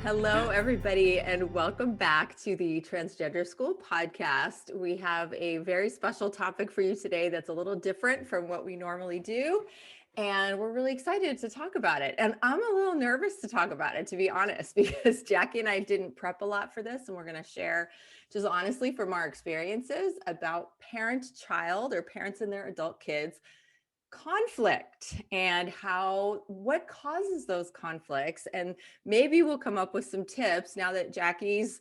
Hello, everybody, and welcome back to the Transgender School podcast. We have a very special topic for you today that's a little different from what we normally do, and we're really excited to talk about it. And I'm a little nervous to talk about it, to be honest, because Jackie and I didn't prep a lot for this, and we're going to share just honestly from our experiences about parent-child or parents and their adult kids conflict and what causes those conflicts, and maybe we'll come up with some tips now that Jackie's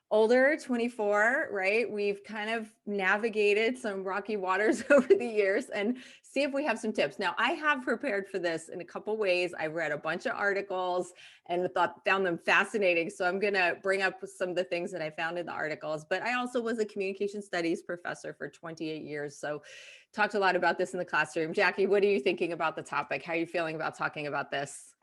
older, 24, right? We've kind of navigated some rocky waters over the years and see if we have some tips. Now, I have prepared for this in a couple ways. I've read a bunch of articles and found them fascinating. So I'm going to bring up some of the things that I found in the articles, but I also was a communication studies professor for 28 years. So talked a lot about this in the classroom. Jackie, what are you thinking about the topic? How are you feeling about talking about this?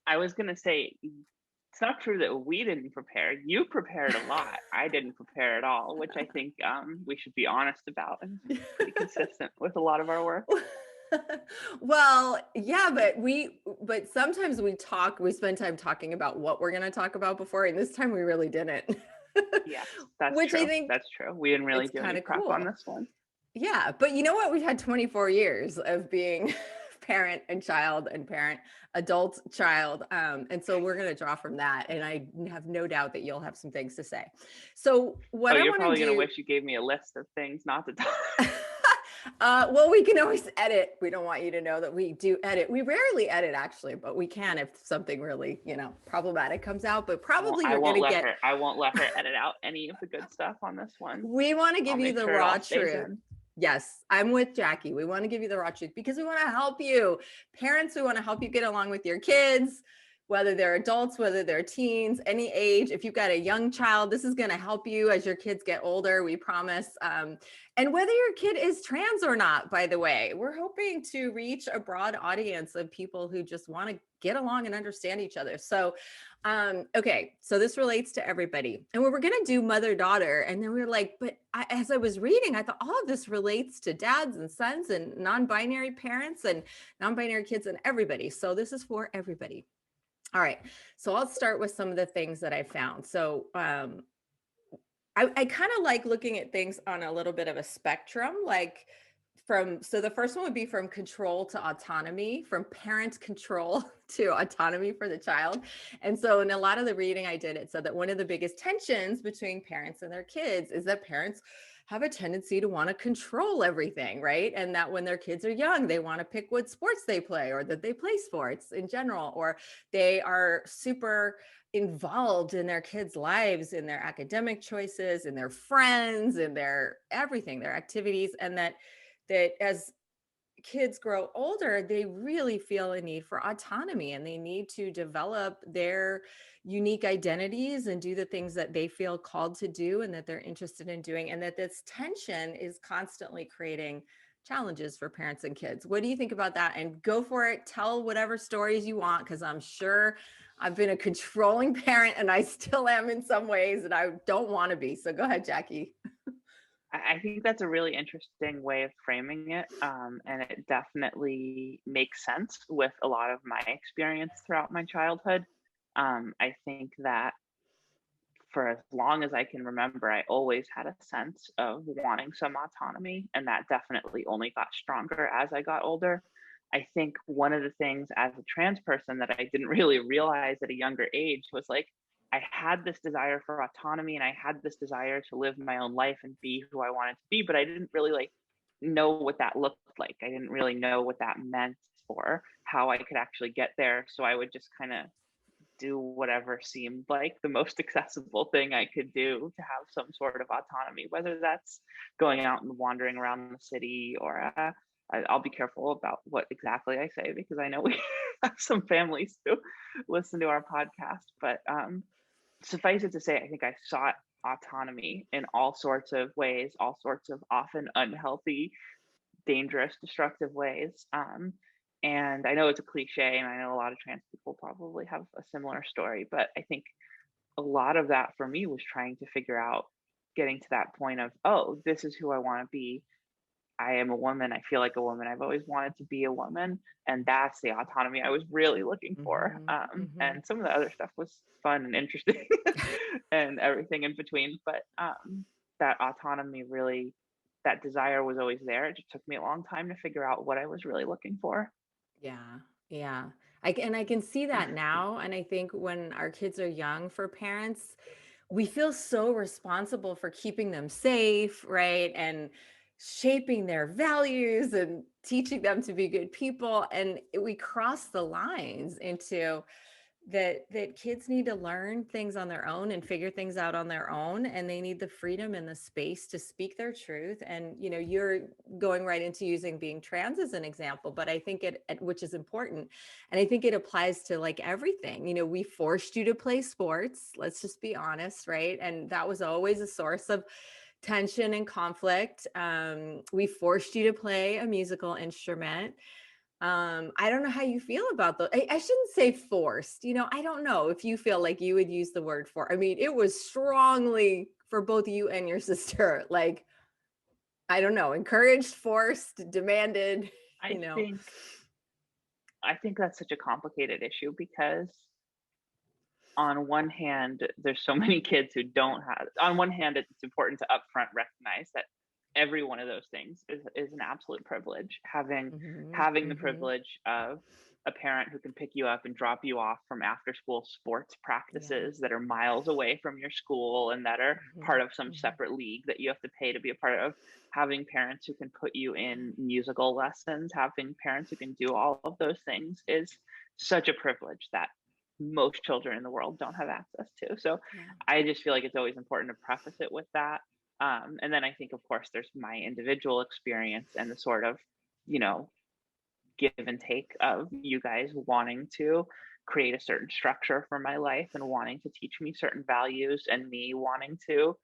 I was going to say, it's not true that we didn't prepare. You prepared a lot. I didn't prepare at all, which I think we should be honest about, and pretty consistent with a lot of our work. Well, yeah, but sometimes we spend time talking about what we're going to talk about before, and this time we really didn't. Yes, that's Which true. I think That's true. We didn't really it's do kind any of prep on cool. this one. Yeah, but you know what? We've had 24 years of being parent and child and parent, adult child. And so we're going to draw from that. And I have no doubt that you'll have some things to say. So what Oh, I you're want to probably going to do, wish you gave me a list of things not to talk. well, we can always edit. We don't want you to know that we do edit. We rarely edit actually, but we can if something really, problematic comes out, but probably I you're going won't to let get, her. I won't let her edit out any of the good stuff on this one. we want to I'll give you make the sure it raw all stays truth. in. Yes, I'm with Jackie. We want to give you the raw truth because we want to help you. Parents, we want to help you get along with your kids, whether they're adults, whether they're teens, any age. If you've got a young child, this is going to help you as your kids get older, we promise. And whether your kid is trans or not, by the way, we're hoping to reach a broad audience of people who just want to get along and understand each other. So okay, so this relates to everybody. And we were going to do mother-daughter. And then we were like, but as I was reading, I thought all of this relates to dads and sons and non-binary parents and non-binary kids and everybody. So this is for everybody. All right, so I'll start with some of the things that I found. So I kind of like looking at things on a little bit of a spectrum, like so the first one would be from control to autonomy, from parent control to autonomy for the child. And so in a lot of the reading I did, it said that one of the biggest tensions between parents and their kids is that parents have a tendency to want to control everything, right? And that when their kids are young, they want to pick what sports they play or that they play sports in general, or they are super involved in their kids' lives, in their academic choices, in their friends, in their everything, their activities, and that as kids grow older, they really feel a need for autonomy and they need to develop their unique identities and do the things that they feel called to do and that they're interested in doing. And that this tension is constantly creating challenges for parents and kids. What do you think about that? And go for it. Tell whatever stories you want, because I'm sure I've been a controlling parent and I still am in some ways and I don't want to be. So go ahead, Jackie. I think that's a really interesting way of framing it. And it definitely makes sense with a lot of my experience throughout my childhood. I think that for as long as I can remember, I always had a sense of wanting some autonomy, and that definitely only got stronger as I got older. I think one of the things as a trans person that I didn't really realize at a younger age was like, I had this desire for autonomy and I had this desire to live my own life and be who I wanted to be, but I didn't really like know what that looked like. I didn't really know what that meant or how I could actually get there. So I would just kind of do whatever seemed like the most accessible thing I could do to have some sort of autonomy, whether that's going out and wandering around the city or I'll be careful about what exactly I say because I know we have some families who listen to our podcast. But suffice it to say, I think I sought autonomy in all sorts of ways, all sorts of often unhealthy, dangerous, destructive ways. And I know it's a cliche, and I know a lot of trans people probably have a similar story, but I think a lot of that for me was trying to figure out getting to that point of, oh, this is who I want to be. I am a woman. I feel like a woman. I've always wanted to be a woman. And that's the autonomy I was really looking for. And some of the other stuff was fun and interesting and everything in between. But that autonomy really, that desire was always there. It just took me a long time to figure out what I was really looking for. Yeah, yeah. I can see that now. And I think when our kids are young, for parents, we feel so responsible for keeping them safe, right? And shaping their values and teaching them to be good people. And we cross the lines into that kids need to learn things on their own and figure things out on their own, and they need the freedom and the space to speak their truth. And you're going right into using being trans as an example, but I think which is important, and I think it applies to like everything. We forced you to play sports, let's just be honest, right? And that was always a source of tension and conflict. We forced you to play a musical instrument. I don't know how you feel about those. I shouldn't say forced. I don't know if you feel like you would use the word for. I mean, it was strongly for both you and your sister. Like, I don't know, encouraged, forced, demanded, I think I think that's such a complicated issue because on one hand, there's so many kids who don't have, on one hand, it's important to upfront recognize that every one of those things is an absolute privilege. Having the privilege of a parent who can pick you up and drop you off from after school sports Yeah. practices that are miles away from your school and that are part of some separate league that you have to pay to be a part of, having parents who can put you in musical lessons, having parents who can do all of those things is such a privilege that most children in the world don't have access to. So Yeah. I just feel like it's always important to preface it with that. And then I think, of course, there's my individual experience and the sort of, give and take of you guys wanting to create a certain structure for my life and wanting to teach me certain values, and me wanting to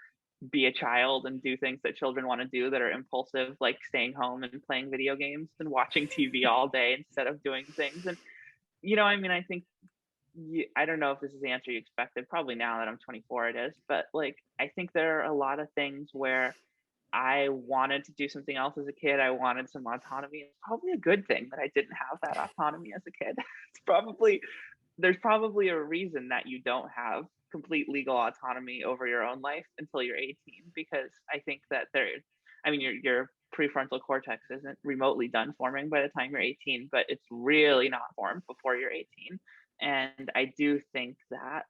be a child and do things that children want to do that are impulsive, like staying home and playing video games and watching TV all day instead of doing things. And, I think I don't know if this is the answer you expected. Probably now that I'm 24, it is. But like, I think there are a lot of things where I wanted to do something else as a kid. I wanted some autonomy. It's probably a good thing that I didn't have that autonomy as a kid. There's probably a reason that you don't have complete legal autonomy over your own life until you're 18, because I think that your prefrontal cortex isn't remotely done forming by the time you're 18, but it's really not formed before you're 18. And I do think that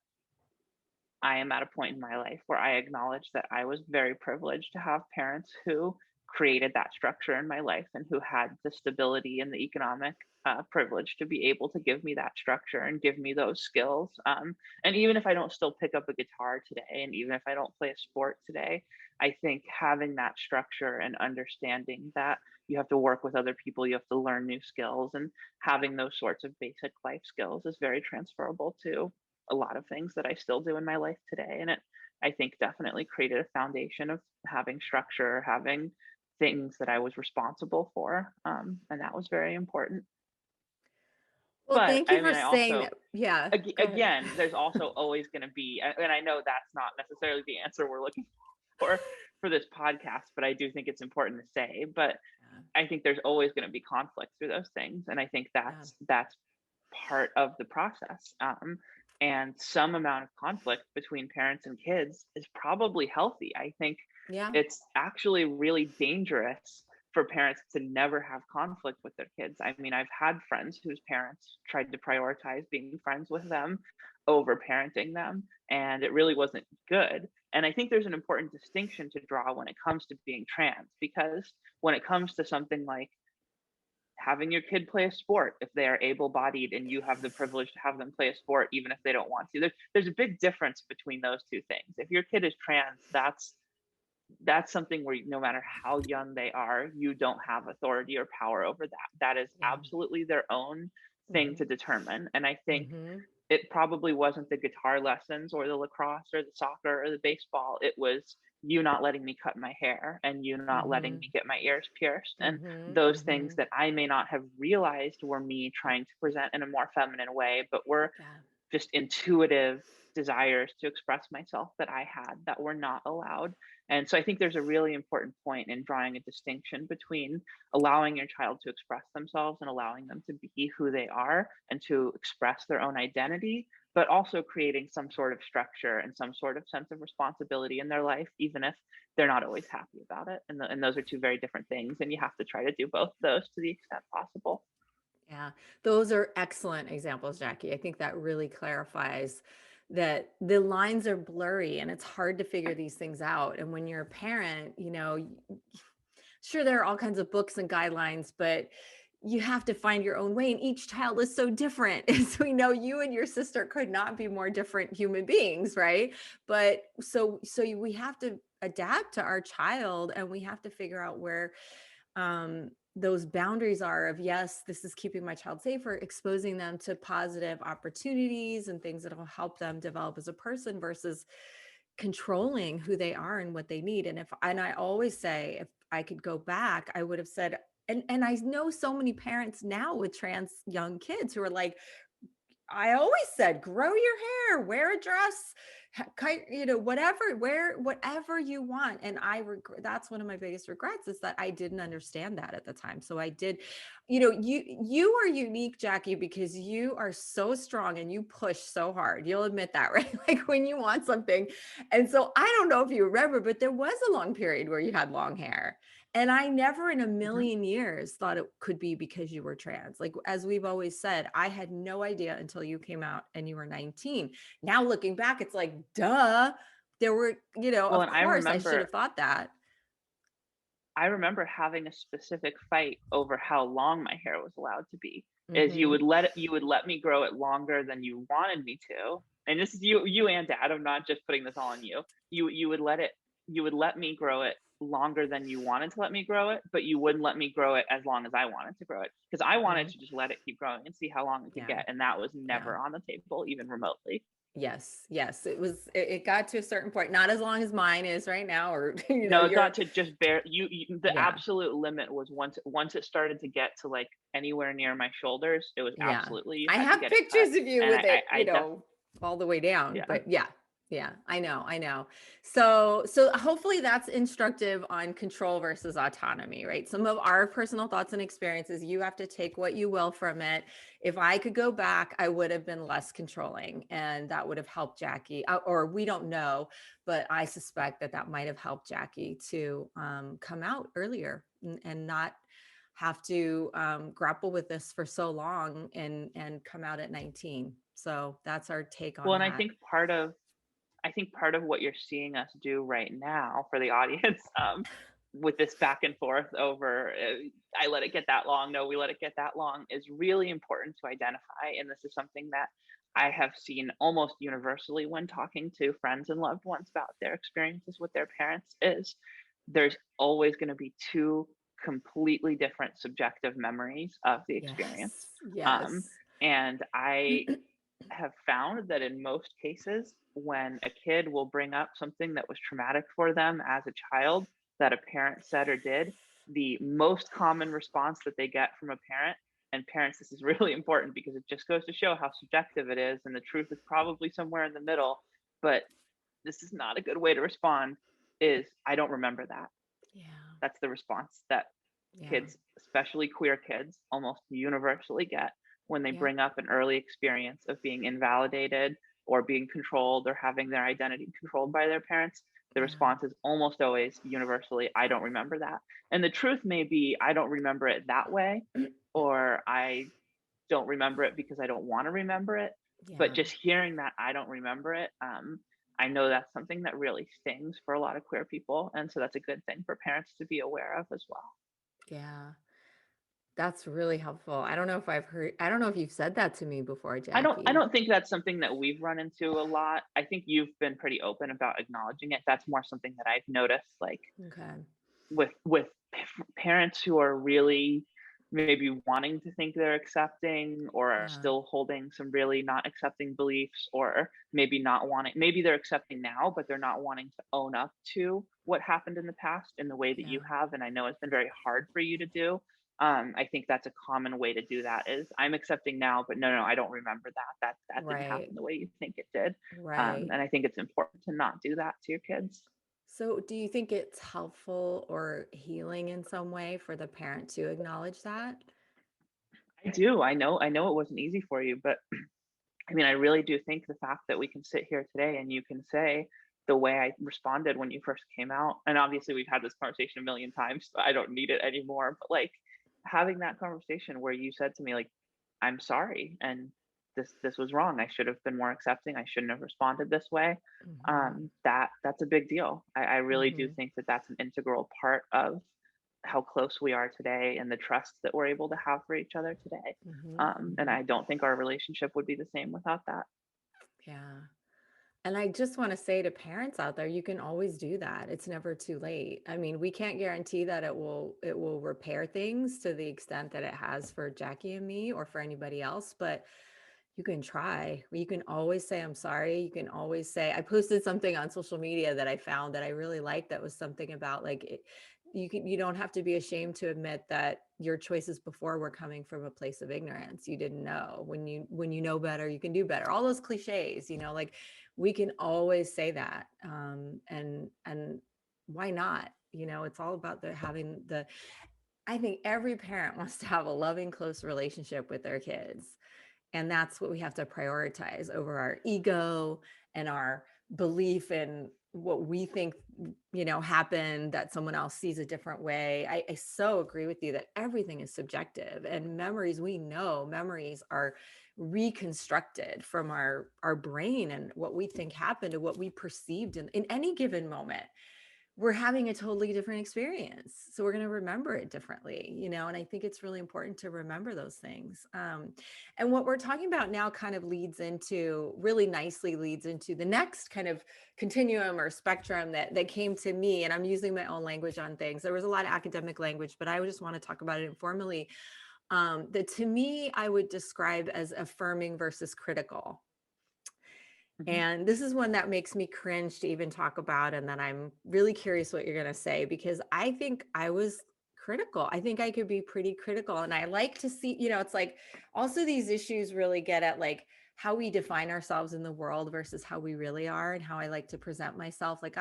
I am at a point in my life where I acknowledge that I was very privileged to have parents who created that structure in my life and who had the stability and the economic privilege to be able to give me that structure and give me those skills. And even if I don't still pick up a guitar today, and even if I don't play a sport today, I think having that structure and understanding that you have to work with other people, you have to learn new skills, and having those sorts of basic life skills is very transferable to a lot of things that I still do in my life today. And it, I think, definitely created a foundation of having structure, having things that I was responsible for. And that was very important. Well, But thank you for saying that. Yeah, go ahead. again, there's also always going to be, and I know that's not necessarily the answer we're looking for this podcast, but I do think it's important to say. But I think there's always going to be conflict through those things, and I think that's part of the process. And some amount of conflict between parents and kids is probably healthy. I think Yeah. it's actually really dangerous for parents to never have conflict with their kids. I mean, I've had friends whose parents tried to prioritize being friends with them over parenting them, and it really wasn't good. And I think there's an important distinction to draw when it comes to being trans, because when it comes to something like having your kid play a sport, if they are able-bodied and you have the privilege to have them play a sport even if they don't want to, there's a big difference between those two things. If your kid is trans, that's something where no matter how young they are, you don't have authority or power over that. That is absolutely their own thing to determine. And I think it probably wasn't the guitar lessons or the lacrosse or the soccer or the baseball. It was you not letting me cut my hair and you not letting me get my ears pierced. And those things that I may not have realized were me trying to present in a more feminine way, but were just intuitive desires to express myself that I had that were not allowed. And so I think there's a really important point in drawing a distinction between allowing your child to express themselves and allowing them to be who they are and to express their own identity, but also creating some sort of structure and some sort of sense of responsibility in their life, even if they're not always happy about it. And those are two very different things. And you have to try to do both of those to the extent possible. Yeah, those are excellent examples, Jackie. I think that really clarifies that the lines are blurry and it's hard to figure these things out. And when you're a parent, sure, there are all kinds of books and guidelines, but you have to find your own way. And each child is so different. As we know, you and your sister could not be more different human beings, right? But we have to adapt to our child, and we have to figure out where those boundaries are of, yes, this is keeping my child safe, or exposing them to positive opportunities and things that will help them develop as a person, versus controlling who they are and what they need. And I always say, if I could go back, I would have said, and I know so many parents now with trans young kids who are like, I always said, grow your hair, wear a dress, whatever, wear whatever you want. And that's one of my biggest regrets, is that I didn't understand that at the time. So I did, you are unique, Jackie, because you are so strong and you push so hard. You'll admit that, right? Like when you want something. And so I don't know if you remember, but there was a long period where you had long hair. And I never in a Mhm. million years thought it could be because you were trans. Like, as we've always said, I had no idea until you came out and you were 19. Now looking back, it's like, duh, there were, Well, of and I course I should remember have thought that. I remember having a specific fight over how long my hair was allowed to be. Is Hmm. you would let me grow it longer than you wanted me to. And this is you and dad. I'm not just putting this all on you. You would let me grow it longer than you wanted to let me grow it, but you wouldn't let me grow it as long as I wanted to grow it. Because I wanted Hmm. to just let it keep growing and see how long it could Yeah. get. And that was Yeah. never on the table, even remotely. Yes. Yes. It got to a certain point, not as long as mine is right now, or, No, it you're, got to just bare the yeah. absolute limit was once it started to get to, like, anywhere near my shoulders, it was Yeah. absolutely you I had to have get it cut, pictures of you and with it, I def all the way down. yeah. But yeah. Yeah, I know, I know. So hopefully that's instructive on control versus autonomy, right? Some of our personal thoughts and experiences, you have to take what you will from it. If I could go back, I would have been less controlling, and that would have helped Jackie, or we don't know, but I suspect that that might have helped Jackie to come out earlier, and not have to grapple with this for so long, and come out at 19. So that's our take Well, on and that. I think part of what you're seeing us do right now for the audience, with this back and forth over, I let it get that long, no, we let it get that long, is really important to identify. And this is something that I have seen almost universally when talking to friends and loved ones about their experiences with their parents, is there's always going to be two completely different subjective memories of the experience. Yes. Um, Yes. and I have found that in most cases, when a kid will bring up something that was traumatic for them as a child that a parent said or did, the most common response that they get from a parent, and parents, this is really important because it just goes to show how subjective it is, and the truth is probably somewhere in the middle, but this is not a good way to respond, is I don't remember that. Yeah. That's the response that Yeah. kids, especially queer kids, almost universally get when they Yep. bring up an early experience of being invalidated or being controlled or having their identity controlled by their parents. The Yeah. response is almost always universally, I don't remember that. And the truth may be, I don't remember it that way, or I don't remember it because I don't want to remember it. But Yeah. just hearing that I don't remember it, I know that's something that really stings for a lot of queer people. And so that's a good thing for parents to be aware of as well. Yeah. That's really helpful. I don't know if you've said that to me before, I Jackie. don't think that's something that we've run into a lot. I think you've been pretty open about acknowledging it. That's more something that I've noticed, like Okay. parents who are really maybe wanting to think they're accepting or are Yeah. still holding some really not accepting beliefs, or maybe not wanting, maybe they're accepting now but they're not wanting to own up to what happened in the past in the way that you Yeah. have, and I know it's been very hard for you to do. I think that's a common way to do that is I'm accepting now, but no, I don't remember that. That didn't Right. happen the way you think it did. Right. And I think it's important to not do that to your kids. So, do you think it's helpful or healing in some way for the parent to acknowledge that? I do. I know it wasn't easy for you, but I mean, I really do think the fact that we can sit here today and you can say the way I responded when you first came out, and obviously we've had this conversation a million times, so I don't need it anymore. But like having that conversation where you said to me, like, I'm sorry and this was wrong. I should have been more accepting. I shouldn't have responded this way. Mhm. That's a big deal. I really do Mhm. think that that's an integral part of how close we are today and the trust that we're able to have for each other today. Mhm. And Mhm. I don't think our relationship would be the same without that. Yeah. And I just want to say to parents out there, you can always do that. It's never too late. I mean, we can't guarantee that it will repair things to the extent that it has for Jackie and me or for anybody else, but you can try. You can always say I'm sorry. You can always say I posted something on social media that I found that I really liked that was something about like you don't have to be ashamed to admit that your choices before were coming from a place of ignorance. You didn't know. When you know better, you can do better. All those cliches, like we can always say that. And why not? It's all about the having the I think every parent wants to have a loving, close relationship with their kids. And that's what we have to prioritize over our ego and our belief in what we think, happened that someone else sees a different way. I so agree with you that everything is subjective and memories are reconstructed from our brain and what we think happened and what we perceived in any given moment. We're having a totally different experience. So we're going to remember it differently, and I think it's really important to remember those things. And what we're talking about now kind of really nicely leads into the next kind of continuum or spectrum that came to me. And I'm using my own language on things. There was a lot of academic language, but I just want to talk about it informally. That to me, I would describe as affirming versus critical. Mhm. And this is one that makes me cringe to even talk about. And then I'm really curious what you're going to say because I think I was critical. I think I could be pretty critical. And I like to see, it's like also these issues really get at like how we define ourselves in the world versus how we really are and how I like to present myself. Like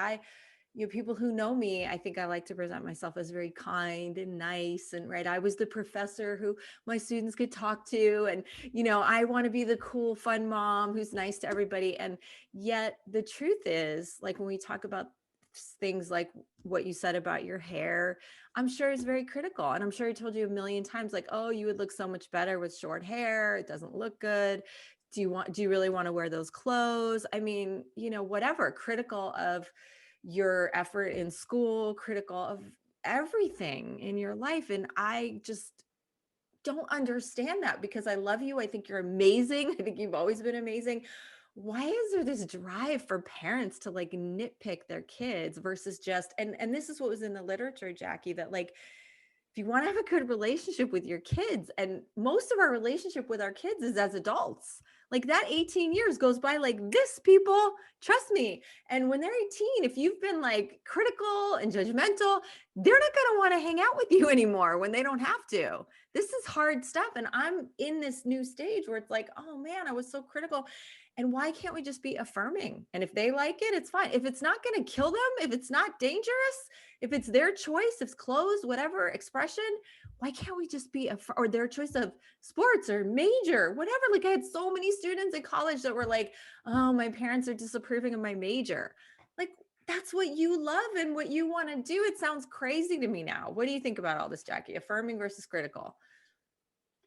people who know me, I think I like to present myself as very kind and nice and right. I was the professor who my students could talk to. And, I want to be the cool, fun mom who's nice to everybody. And yet the truth is, like when we talk about things like what you said about your hair, I'm sure it's very critical. And I'm sure I told you a million times, like, oh, you would look so much better with short hair. It doesn't look good. Do you really want to wear those clothes? I mean, whatever, critical of your effort in school, critical of everything in your life. And I just don't understand that because I love you. I think you're amazing. I think you've always been amazing. Why is there this drive for parents to like nitpick their kids versus just and this is what was in the literature, Jackie, that like if you want to have a good relationship with your kids, and most of our relationship with our kids is as adults, like that 18 years goes by like this, people, trust me. And when they're 18, if you've been like critical and judgmental, they're not going to want to hang out with you anymore when they don't have to. This is hard stuff. And I'm in this new stage where it's like, oh man, I was so critical. And why can't we just be affirming? And if they like it, it's fine. If it's not going to kill them, if it's not dangerous, if it's their choice, if it's clothes, whatever expression, why can't we just be or their choice of sports or major, whatever? Like I had so many students in college that were like, oh, my parents are disapproving of my major. Like that's what you love and what you want to do. It sounds crazy to me now. What do you think about all this, Jackie? Affirming versus critical?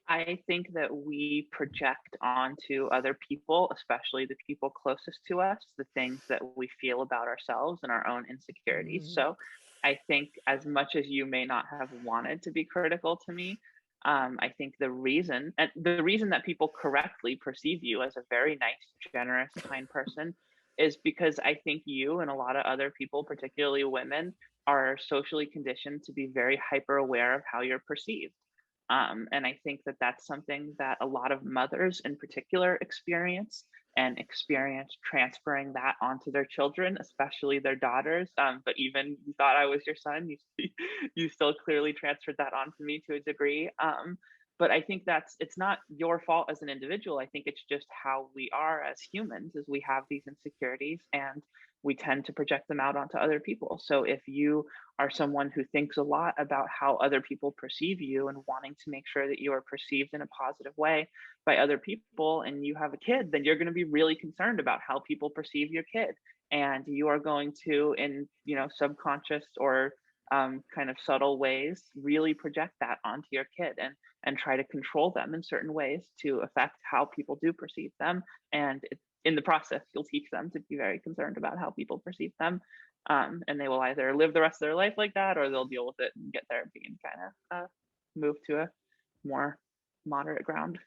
I think that we project onto other people, especially the people closest to us, the things that we feel about ourselves and our own insecurities. Mm, So I think as much as you may not have wanted to be critical to me, I think the reason that people correctly perceive you as a very nice, generous, kind person is because I think you and a lot of other people, particularly women, are socially conditioned to be very hyper aware of how you're perceived. And I think that that's something that a lot of mothers in particular experience. and experience transferring that onto their children, especially their daughters. But even you thought I was your son, you still clearly transferred that onto me to a degree. But I think it's not your fault as an individual. I think it's just how we are as humans, is we have these insecurities and we tend to project them out onto other people. So if you are someone who thinks a lot about how other people perceive you and wanting to make sure that you are perceived in a positive way by other people, and you have a kid, then you're going to be really concerned about how people perceive your kid. And you are going to, in subconscious or kind of subtle ways, really project that onto your kid and try to control them in certain ways to affect how people do perceive them. And in the process, you'll teach them to be very concerned about how people perceive them. And they will either live the rest of their life like that, or they'll deal with it and get therapy and kind of move to a more moderate ground.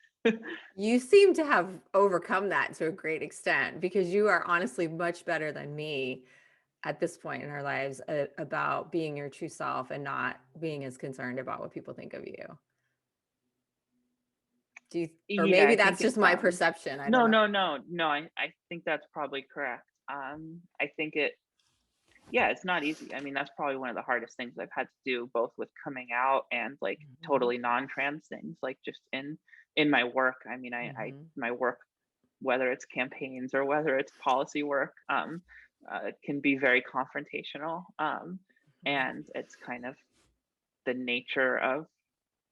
You seem to have overcome that to a great extent, because you are honestly much better than me at this point in our lives about being your true self and not being as concerned about what people think of you. Or Yeah, maybe I that's think just it's my perception. I don't no, know. no, no, no. I think that's probably correct. I think yeah, it's not easy. I mean, that's probably one of the hardest things I've had to do, both with coming out and like Mhm, totally non-trans things, like just in my work. I mean, I mhm, my work, whether it's campaigns or whether it's policy work, can be very confrontational. mhm. And it's kind of the nature of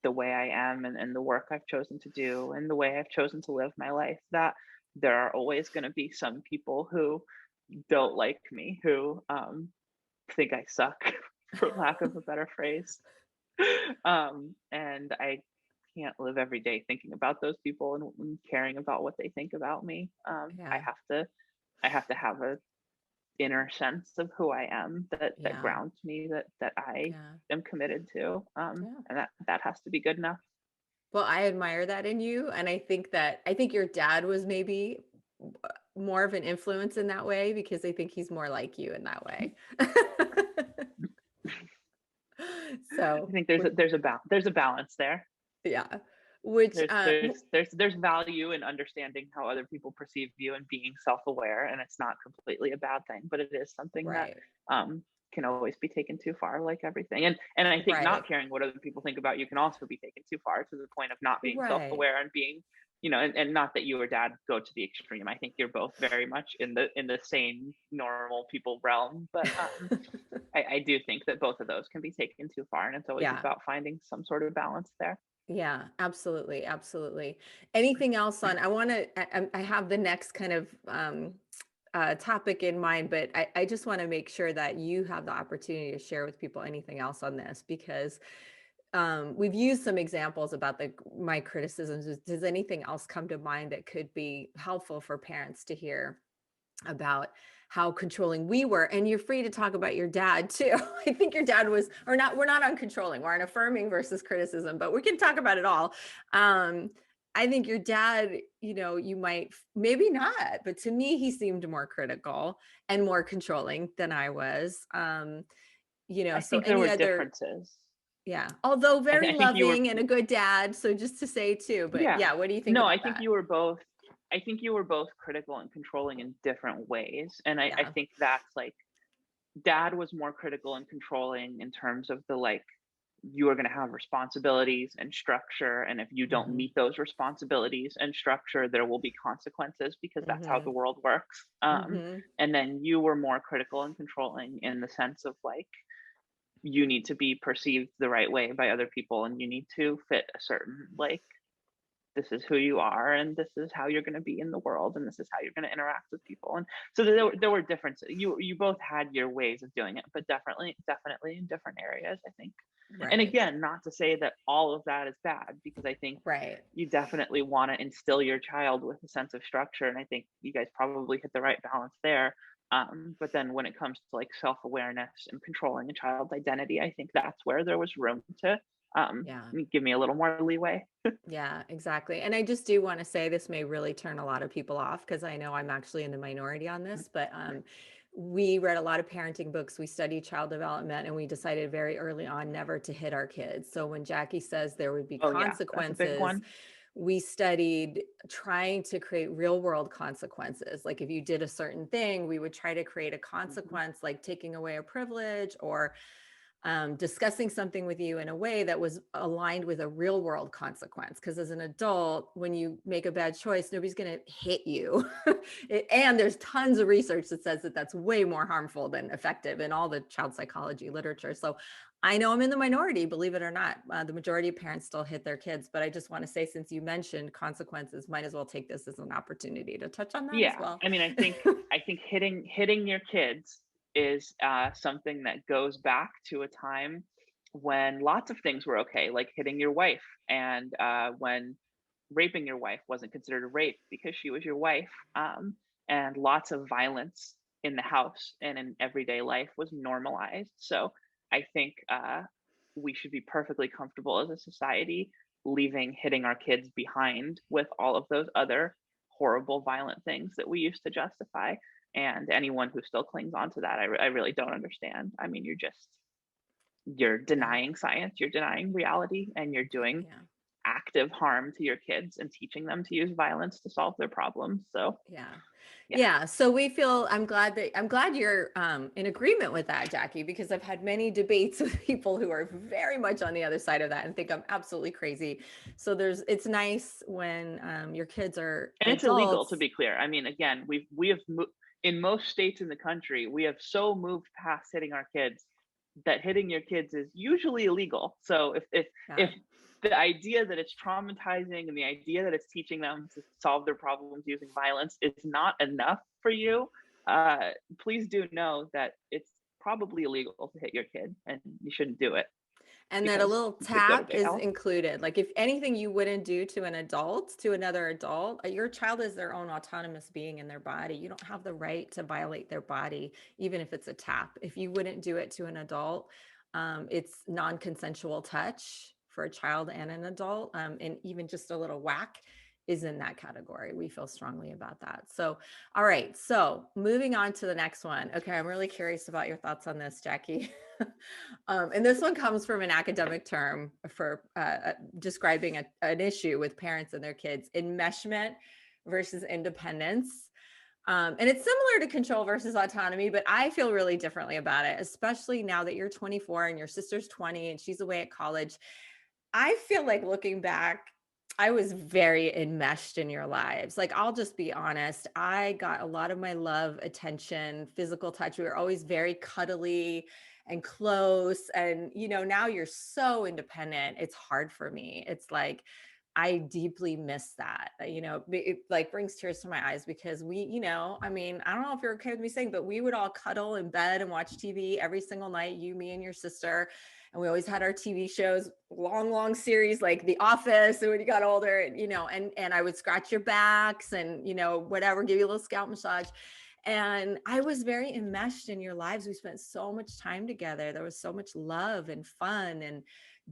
the way I am, and the work I've chosen to do and the way I've chosen to live my life, that there are always going to be some people who don't like me, who think I suck, for lack of a better phrase. And I can't live every day thinking about those people and caring about what they think about me. Yeah, I have to have a inner sense of who I am that yeah, grounds me, that I yeah, am committed to. yeah. And that has to be good enough. Well, I admire that in you, and I think your dad was maybe more of an influence in that way, because I think he's more like you in that way. I So, think there's a balance there. yeah, which There's value in understanding how other people perceive you and being self-aware, and it's not completely a bad thing, but it is something that right, um can always be taken too far, like everything. And I think right, not caring what other people think about you can also be taken too far, to the point of not being right. self-aware and being, and not that you or dad go to the extreme. I think you're both very much in the same normal people realm, but I do think that both of those can be taken too far, and it's always Yeah. about finding some sort of balance there. Yeah, absolutely, absolutely. Anything else on? I want to. I have the next kind of topic in mind, but I just want to make sure that you have the opportunity to share with people anything else on this, because we've used some examples about my criticisms. Does anything else come to mind that could be helpful for parents to hear about how controlling we were? And you're free to talk about your dad too. I think your dad was, or not, we're not on controlling, we're on affirming versus criticism, but we can talk about it all. um I think your dad, you might, maybe not, but to me he seemed more critical and more controlling than I was. I So think there were any other, differences. yeah, although very I think you were, loving and a good dad, so just to say too. But yeah. yeah, what do you think No, about that? I think you were both critical and controlling in different ways. And I Yeah. think that's like, dad was more critical and controlling in terms of the like, you are going to have responsibilities and structure. And if you don't Hmm. meet those responsibilities and structure, there will be consequences, because that's how Hmm. the world works. Hmm. And then you were more critical and controlling in the sense of like, you need to be perceived the right way by other people, and you need to fit a certain like, this is who you are, and this is how you're going to be in the world, and this is how you're going to interact with people. And so there were differences. You both had your ways of doing it, but definitely in different areas, I think. And Right. again, not to say that all of that is bad, because I think Right. you definitely want to instill your child with a sense of structure, and I think you guys probably hit the right balance there. But then when it comes to like self-awareness and controlling a child's identity, I think that's where there was room to um, Yeah. give me a little more leeway. Yeah, exactly. And I just do want to say, this may really turn a lot of people off, because I know I'm actually in the minority on this, but we read a lot of parenting books. We studied child development, and we decided very early on never to hit our kids. So when Jackie says there would be Oh yeah, that's a big consequences, one. we studied trying to create real world consequences. Like if you did a certain thing, we would try to create a Mhm. consequence, like taking away a privilege or discussing something with you in a way that was aligned with a real world consequence. Because as an adult, when you make a bad choice, nobody's going to hit you. And there's tons of research that says that that's way more harmful than effective in all the child psychology literature. So I know I'm in the minority, believe it or not. The majority of parents still hit their kids. But I just want to say, since you mentioned consequences, might as well take this as an opportunity to touch on that as Yeah, well. I mean, I think hitting your kids is something that goes back to a time when lots of things were okay, like hitting your wife, and when raping your wife wasn't considered a rape because she was your wife, and lots of violence in the house and in everyday life was normalized. So I think we should be perfectly comfortable as a society leaving hitting our kids behind with all of those other horrible, violent things that we used to justify. And anyone who still clings on to that, I really don't understand. I mean, you're Yeah. denying science, you're denying reality, and you're doing Yeah. active harm to your kids and teaching them to use violence to solve their problems. So, Yeah. yeah, Yeah. So we feel, I'm glad you're in agreement with that, Jackie, because I've had many debates with people who are very much on the other side of that and think I'm absolutely crazy. So it's nice when your kids are and it's illegal to adults. be clear. I mean, again, we have in most states in the country, we have so moved past hitting our kids that hitting your kids is usually illegal. So if Yeah. the idea that it's traumatizing and the idea that it's teaching them to solve their problems using violence is not enough for you, uh, please do know that it's probably illegal to hit your kid, and you shouldn't do it And that a because little you could go to tap is jail. included. Like if anything you wouldn't do to an adult, to another adult, your child is their own autonomous being in their body. You don't have the right to violate their body, even if it's a tap. If you wouldn't do it to an adult, it's non-consensual touch for a child and an adult. And even just a little whack is in that category. We feel strongly about that. So, all right. So moving on to the next one. Okay. I'm really curious about your thoughts on this, Jackie. And this one comes from an academic term for describing an issue with parents and their kids: enmeshment versus independence. And it's similar to control versus autonomy, but I feel really differently about it, especially now that you're 24 and your sister's 20 and she's away at college. I feel like looking back, I was very enmeshed in your lives. Like, I'll just be honest. I got a lot of my love, attention, physical touch. We were always very cuddly and close. And, now you're so independent. It's hard for me. It's like, I deeply miss that. It like brings tears to my eyes because I mean, I don't know if you're okay with me saying, but we would all cuddle in bed and watch TV every single night, you, me, and your sister. And we always had our TV shows, long series like The Office. And when you got older, and I would scratch your backs and, whatever, give you a little scalp massage. And I was very enmeshed in your lives. We spent so much time together. There was so much love and fun and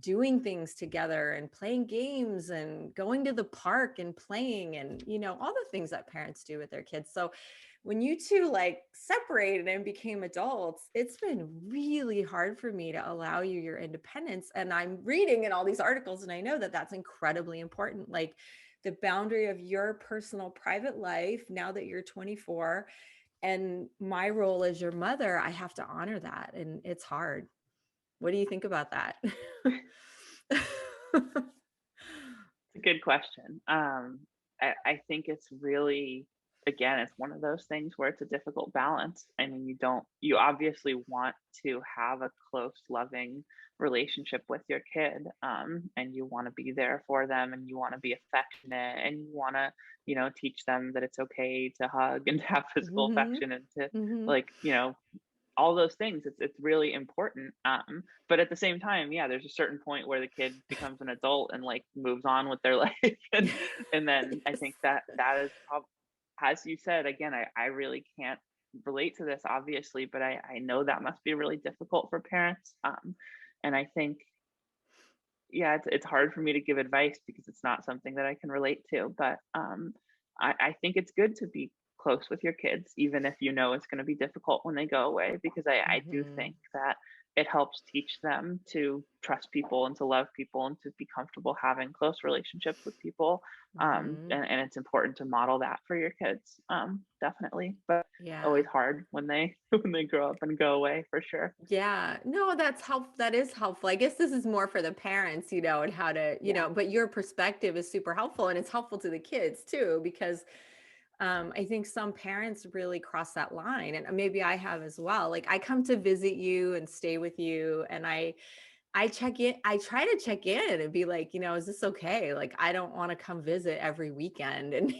doing things together and playing games and going to the park and playing and, all the things that parents do with their kids. So when you two like separated and became adults, it's been really hard for me to allow you your independence. And I'm reading in all these articles and I know that that's incredibly important. Like the boundary of your personal private life now that you're 24 and my role as your mother, I have to honor that. And it's hard. What do you think about that? It's a good question. I think it's really, again, it's one of those things where it's a difficult balance. I mean, you obviously want to have a close, loving relationship with your kid, and you want to be there for them, and you want to be affectionate, and you want to, teach them that it's okay to hug and to have physical Hmm. affection and to, Hmm. like, all those things. It's really important. But at the same time, yeah, there's a certain point where the kid becomes an adult and like moves on with their life, and then I Yes. think that is probably, as you said, again, I really can't relate to this obviously, but I know that must be really difficult for parents. And I think, yeah, it's hard for me to give advice because it's not something that I can relate to. But I think it's good to be close with your kids, even if it's going to be difficult when they go away, because I do Hmm. think that it helps teach them to trust people and to love people and to be comfortable having close relationships with people. Mhm. And it's important to model that for your kids, definitely. But Yeah. always hard when they when they grow up and go away, for sure. Yeah. No, that's helpful. That is helpful. I guess this is more for the parents, and how to, Yeah. but your perspective is super helpful, and it's helpful to the kids too, because I think some parents really cross that line, and maybe I have as well. Like, I come to visit you and stay with you, and I check in. I try to check in and be like, is this okay? Like, I don't want to come visit every weekend and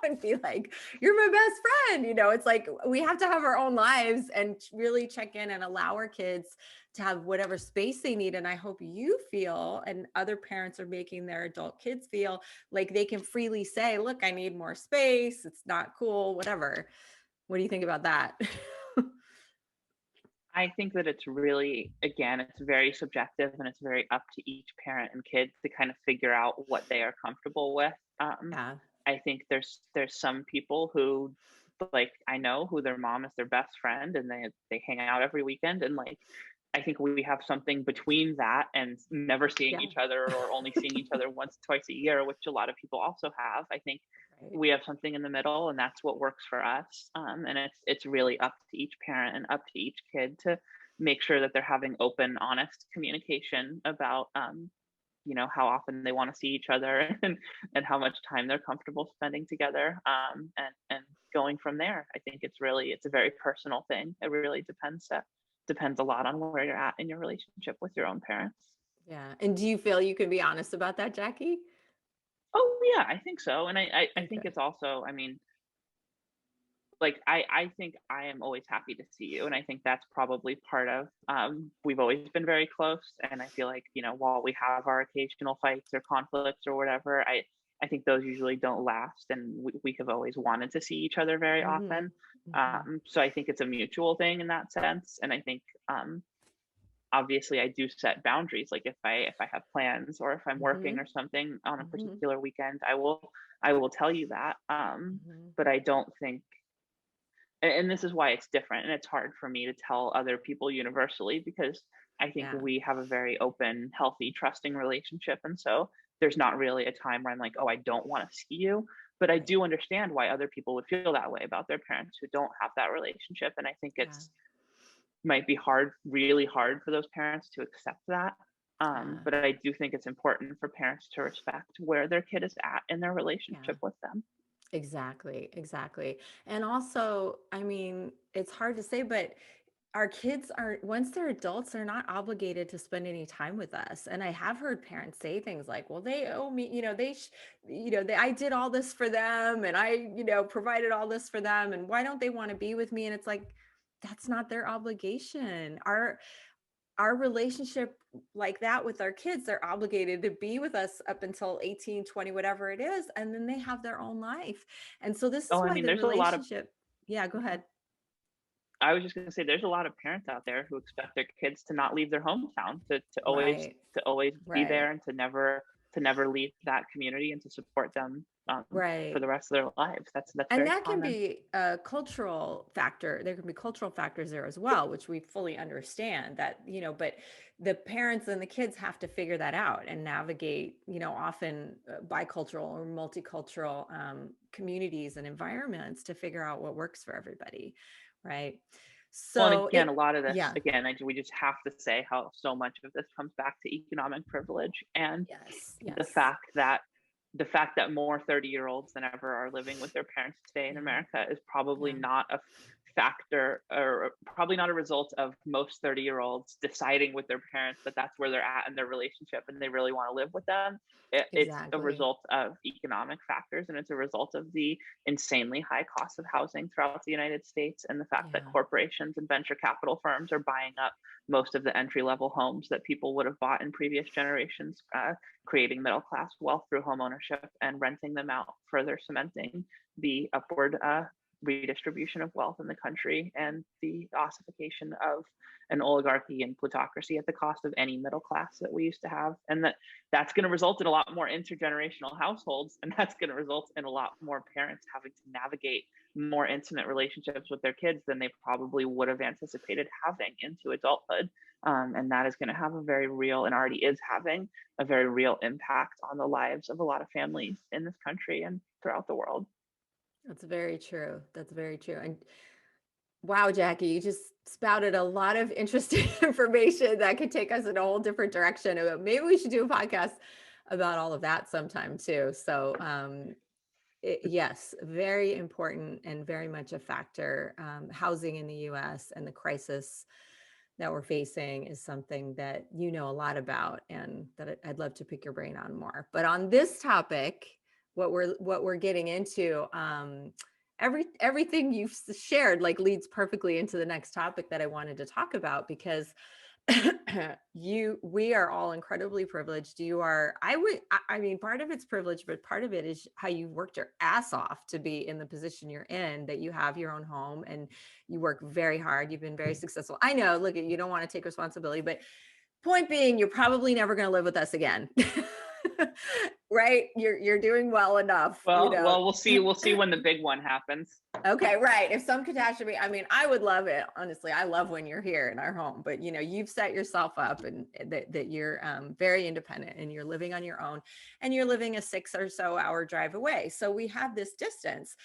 and be like, you're my best friend. It's like we have to have our own lives and really check in and allow our kids to have whatever space they need. And I hope you feel, and other parents are making their adult kids feel like they can freely say, look, I need more space. It's not cool, whatever. What do you think about that? I think that it's really, again, it's very subjective and it's very up to each parent and kid to kind of figure out what they are comfortable with. Yeah. I think there's some people who, like, I know who their mom is their best friend and they hang out every weekend, and like I think we have something between that and never seeing Yeah. each other or only seeing each other once, twice a year, which a lot of people also have. I think Right. we have something in the middle, and that's what works for us. And it's really up to each parent and up to each kid to make sure that they're having open, honest communication about how often they want to see each other and how much time they're comfortable spending together, and going from there. I think it's a very personal thing. It really depends a lot on where you're at in your relationship with your own parents. Yeah. And do you feel you can be honest about that, Jackie? Oh yeah, I think so. And I think Okay. it's also, I mean, like I think I am always happy to see you, and I think that's probably part of, we've always been very close, and I feel like, while we have our occasional fights or conflicts or whatever, I think those usually don't last, and we have always wanted to see each other very Mhm. often. Mhm. So I think it's a mutual thing in that sense, and I think, obviously I do set boundaries. Like if I have plans or if I'm working or Mhm. something on a Mhm. particular weekend, I will tell you that. Mhm. But I don't think, and this is why it's different and it's hard for me to tell other people universally, because I think Yeah. we have a very open, healthy, trusting relationship, and so there's not really a time where I'm like, oh, I don't want to see you. But I Right. do understand why other people would feel that way about their parents who don't have that relationship, and I think Yeah. it's might be hard, really hard for those parents to accept that. Yeah. But I do think it's important for parents to respect where their kid is at in their Yeah. relationship with them. Exactly. Exactly. And also, I mean, it's hard to say, but our kids are, once they're adults, they're not obligated to spend any time with us. And I have heard parents say things like, well, they owe me, I did all this for them, and I, provided all this for them, and why don't they want to be with me? And it's like, that's not their obligation. Our relationship, like that with our kids, they're obligated to be with us up until 18, 20, whatever it is, and then they have their own life. And so this is Oh, I why mean, the there's a lot of, relationship. Yeah, go ahead. I was just going to say, there's a lot of parents out there who expect their kids to not leave their hometown, Right. to always be there, Right. and to never leave that community, and to support them, for Right. the rest of their lives. That's And very that can common. be a cultural factor. There can be cultural factors there as well, which we fully understand that, but the parents and the kids have to figure that out and navigate, often bicultural or multicultural communities and environments to figure out what works for everybody. Right. Well, and So again, a lot of this, yeah, again, we just have to say how so much of this comes back to economic privilege, and yes, the yes. fact that more 30-year-olds than ever are living with their parents today in Yeah, America is probably yeah, not a factor, or probably not a result of most 30-year-olds deciding with their parents that that's where they're at in their relationship and they really want to live with them. It's a exactly. result of economic factors, and it's a result of the insanely high cost of housing throughout the United States, and the fact that Yeah, corporations and venture capital firms are buying up most of the entry level homes that people would have bought in previous generations, creating middle class wealth through home ownership and renting them out, further cementing the upward, redistribution of wealth in the country and the ossification of an oligarchy and plutocracy at the cost of any middle class that we used to have. And that's going to result in a lot more intergenerational households, and that's going to result in a lot more parents having to navigate more intimate relationships with their kids than they probably would have anticipated having into adulthood. And that is going to have a very real, and already is having a very real impact on the lives of a lot of families in this country and throughout the world. That's very true. That's very true. And wow, Jackie, you just spouted a lot of interesting information that could take us in a whole different direction. Maybe we should do a podcast about all of that sometime too. So, yes, very important and very much a factor. Housing in the US and the crisis that we're facing is something that you know a lot about and that I'd love to pick your brain on more. But on this topic, what we're getting into, everything you've shared like leads perfectly into the next topic that I wanted to talk about, because we are all incredibly privileged. I mean, part of it's privilege, but part of it is how you worked your ass off to be in the position you're in, that you have your own home and you work very hard. You've been very successful. I know, look, you don't want to take responsibility, but point being, you're probably never going to live with us again. Right? You're doing well enough, Well, we'll see when the big one happens. Okay, right. If some catastrophe, I mean, I would love it. Honestly, I love when you're here in our home, but you've set yourself up, and that you're very independent and you're living on your own, and you're living a 6 or so hour drive away. So we have this distance.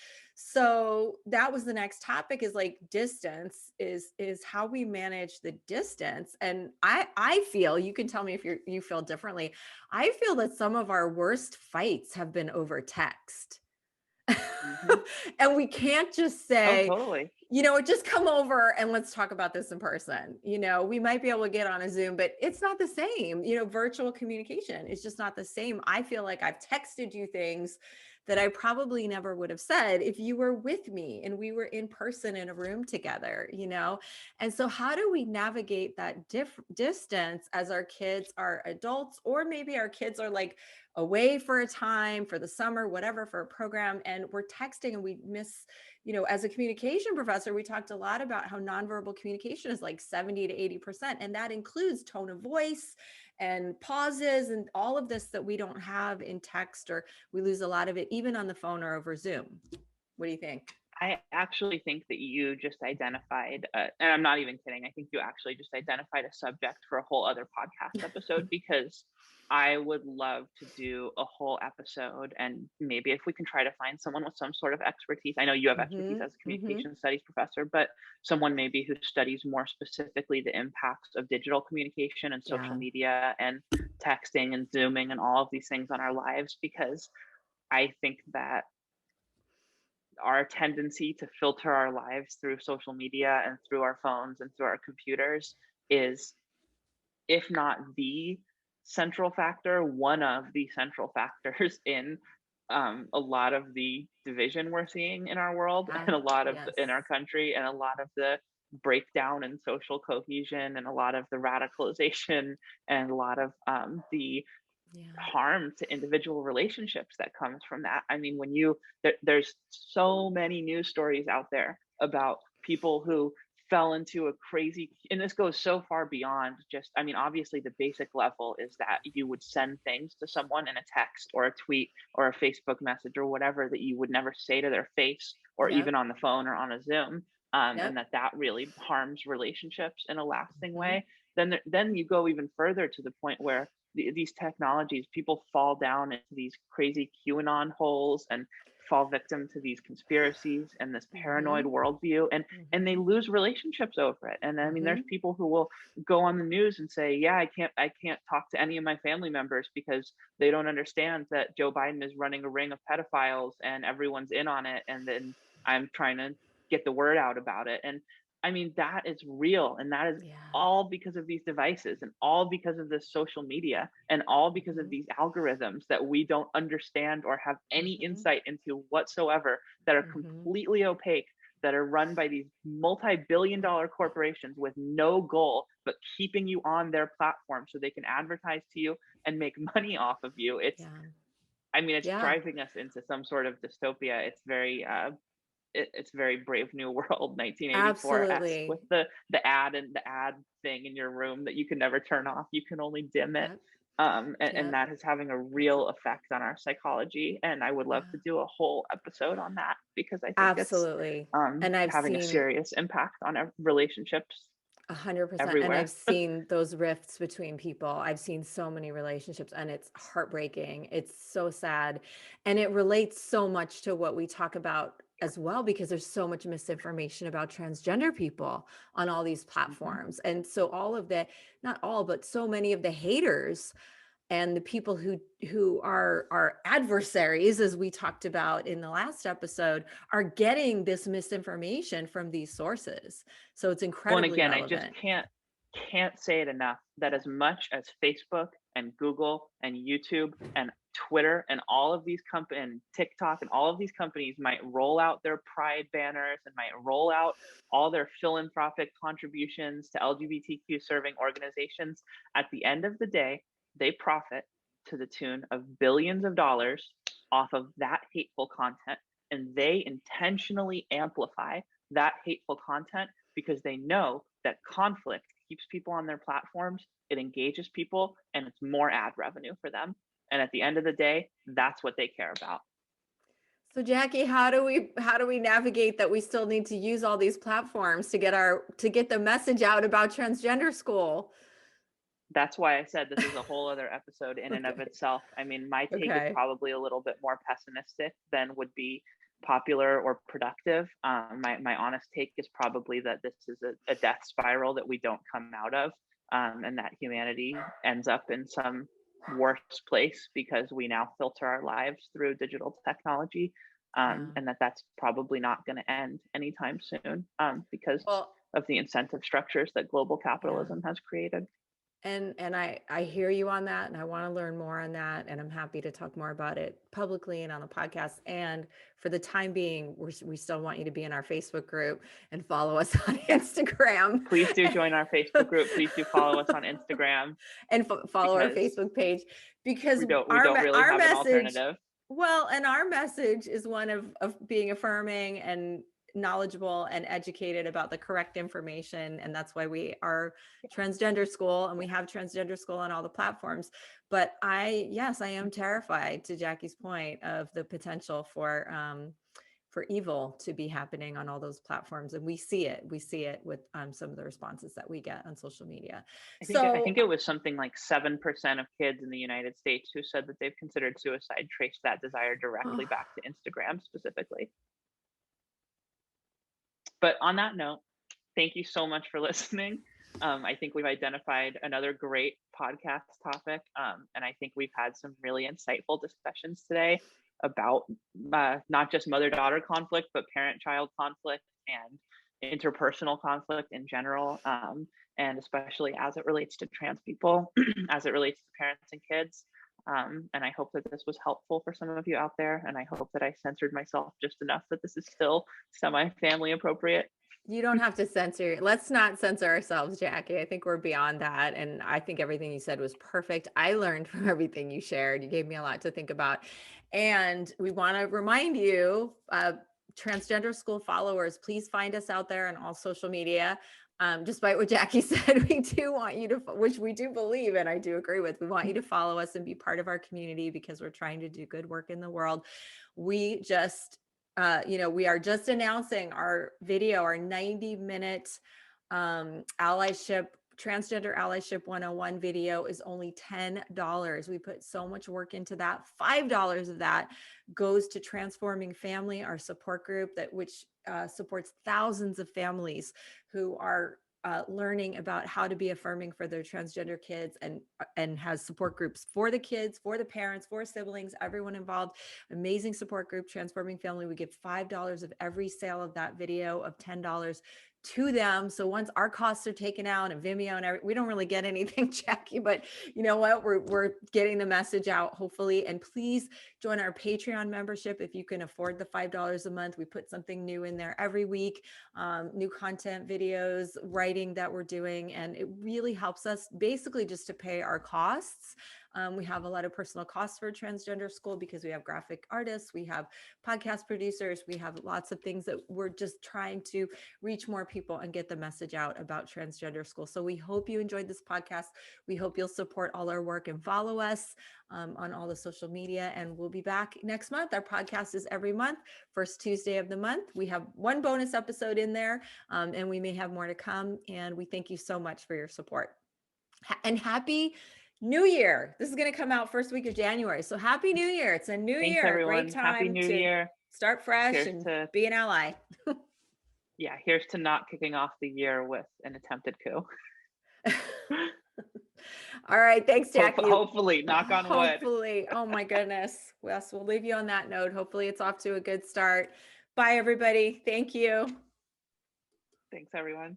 So that was the next topic, is like distance is how we manage the distance. And I feel, you can tell me if you feel differently. I feel that some of our worst fights have been over text. Hmm. And we can't just Oh, say, totally. just come over and let's talk about this in person. We might be able to get on a Zoom, but it's not the same. Virtual communication is just not the same. I feel like I've texted you things that I probably never would have said if you were with me and we were in person in a room together, And so how do we navigate that distance as our kids are adults, or maybe our kids are like away for a time, for the summer, whatever, for a program, and we're texting and we miss, as a communication professor, we talked a lot about how nonverbal communication is like 70 to 80%. And that includes tone of voice and pauses and all of this that we don't have in text, or we lose a lot of it even on the phone or over Zoom. What do you think? I actually think that you just identified, and I'm not even kidding, I think you actually just identified a subject for a whole other podcast episode, because I would love to do a whole episode, and maybe if we can try to find someone with some sort of expertise. I know you have expertise as a communication studies professor, but someone maybe who studies more specifically the impacts of digital communication and social media and texting and Zooming and all of these things on our lives, because I think that our tendency to filter our lives through social media and through our phones and through our computers is, if not the central factor, one of the central factors in a lot of the division we're seeing in our world, and a lot of in our country, and a lot of the breakdown in social cohesion, and a lot of the radicalization, and a lot of the harm to individual relationships that comes from that. I mean, there's so many news stories out there about people who fell into a crazy, and this goes so far beyond just, I mean, obviously the basic level is that you would send things to someone in a text or a tweet or a Facebook message or whatever that you would never say to their face, or even on the phone or on a Zoom. And that really harms relationships in a lasting way. Then you go even further to the point where these technologies, people fall down into these crazy QAnon holes and fall victim to these conspiracies and this paranoid worldview, and they lose relationships over it. And I mean, there's people who will go on the news and say, yeah, I can't talk to any of my family members because they don't understand that Joe Biden is running a ring of pedophiles and everyone's in on it, and then I'm trying to get the word out about it. And I mean, that is real, and that is all because of these devices, and all because of this social media, and all because of these algorithms that we don't understand or have any insight into whatsoever, that are completely opaque, that are run by these multi-billion-dollar corporations with no goal but keeping you on their platform so they can advertise to you and make money off of you. I mean, it's driving us into some sort of dystopia. It's very Brave New World 1984-esque, with the ad thing in your room that you can never turn off. You can only dim it. And Yep. that is having a real effect on our psychology. And I would love to do a whole episode on that because I think it's Absolutely. And I've having a seen serious impact on our relationships 100%. And I've everywhere. seen those rifts between people. I've seen so many relationships and it's heartbreaking. It's so sad. And it relates so much to what we talk about as well, because there's so much misinformation about transgender people on all these Mhm. platforms. And so all of the, not all, but so many of the haters and the people who are our adversaries, as we talked about in the last episode, are getting this misinformation from these sources. So it's Well, and incredibly again, I just relevant. can't say it enough that as much as Facebook and Google and YouTube and Twitter and all of these companies and TikTok and all of these companies might roll out their pride banners and might roll out all their philanthropic contributions to LGBTQ serving organizations, at the end of the day, they profit to the tune of billions of dollars off of that hateful content, and they intentionally amplify that hateful content because they know that conflict keeps people on their platforms, it engages people, and it's more ad revenue for them. And at the end of the day, that's what they care about. So Jackie, how do we navigate that we still need to use all these platforms to get the message out about transgender school? That's why I said this is a whole other episode in and of Okay. itself. I mean, my take is Okay. probably a little bit more pessimistic than would be popular or productive. My honest take is probably that this is a death spiral that we don't come out of, and that humanity ends up in some worse place because we now filter our lives through digital technology, Yeah. and that's probably not going to end anytime soon, because Well, of the incentive structures that global yeah. capitalism has created. And I hear you on that, and I want to learn more on that, and I'm happy to talk more about it publicly and on the podcast. And for the time being, we still want you to be in our Facebook group and follow us on Yes. Instagram. Please do join our Facebook group. Please do follow us on Instagram And follow our because Facebook page, because we don't really our have an message, alternative. well, and our message is one of being affirming and knowledgeable and educated about the correct information. And that's why we are transgender school, and we have transgender school on all the platforms. But yes, I am terrified, to Jackie's point, of the potential for evil to be happening on all those platforms. And we see it with some of the responses that we get on social media. I So think it was something like 7% of kids in the United States who said that they've considered suicide traced that desire directly back to Instagram specifically. But on that note, thank you so much for listening. I think we've identified another great podcast topic, and I think we've had some really insightful discussions today about not just mother-daughter conflict, but parent-child conflict and interpersonal conflict in general, and especially as it relates to trans people, as it relates to parents and kids. And I hope that this was helpful for some of you out there. And I hope that I censored myself just enough that this is still semi-family appropriate. you don't have to censor. Let's not censor ourselves, Jackie. I think we're beyond that. And I think everything you said was perfect. I learned from everything you shared. You gave me a lot to think about. And we want to remind you, transgender school followers, please find us out there on all social media. Despite what Jackie said, we do want you to, which we do believe, and I do agree with, we want you to follow us and be part of our community because we're trying to do good work in the world. We just we are just announcing our video, our 90-minute allyship, transgender allyship 101 video is only $10. We put so much work into that. $5 of that goes to Transforming Family, our support group which supports thousands of families who are learning about how to be affirming for their transgender kids, and has support groups for the kids, for the parents, for siblings, everyone involved. Amazing support group, Transforming Family. We give $5 of every sale of that video of $10 to them. So once our costs are taken out and Vimeo and we don't really get anything, Jackie, but you know what? We're getting the message out, hopefully. And please join our Patreon membership if you can afford the $5 a month. We put something new in there every week, new content, videos, writing that we're doing. And it really helps us basically just to pay our costs We have a lot of personal costs for transgender school because we have graphic artists, we have podcast producers, we have lots of things that we're just trying to reach more people and get the message out about transgender school. So we hope you enjoyed this podcast. We hope you'll support all our work and follow us on all the social media, and we'll be back next month. Our podcast is every month, first Tuesday of the month. We have one bonus episode in there, and we may have more to come. And we thank you so much for your support. And happy New Year. This is going to come out first week of January. So happy New Year. It's a new Thanks, year. everyone. Great time Happy New Year. Start fresh Here's and to- be an ally. Yeah, here's to not kicking off the year with an attempted coup. All right. Thanks, Jackie. Hopefully, knock on wood. Hopefully. Oh my goodness. Yes, we'll leave you on that note. Hopefully it's off to a good start. Bye, everybody. Thank you. Thanks, everyone.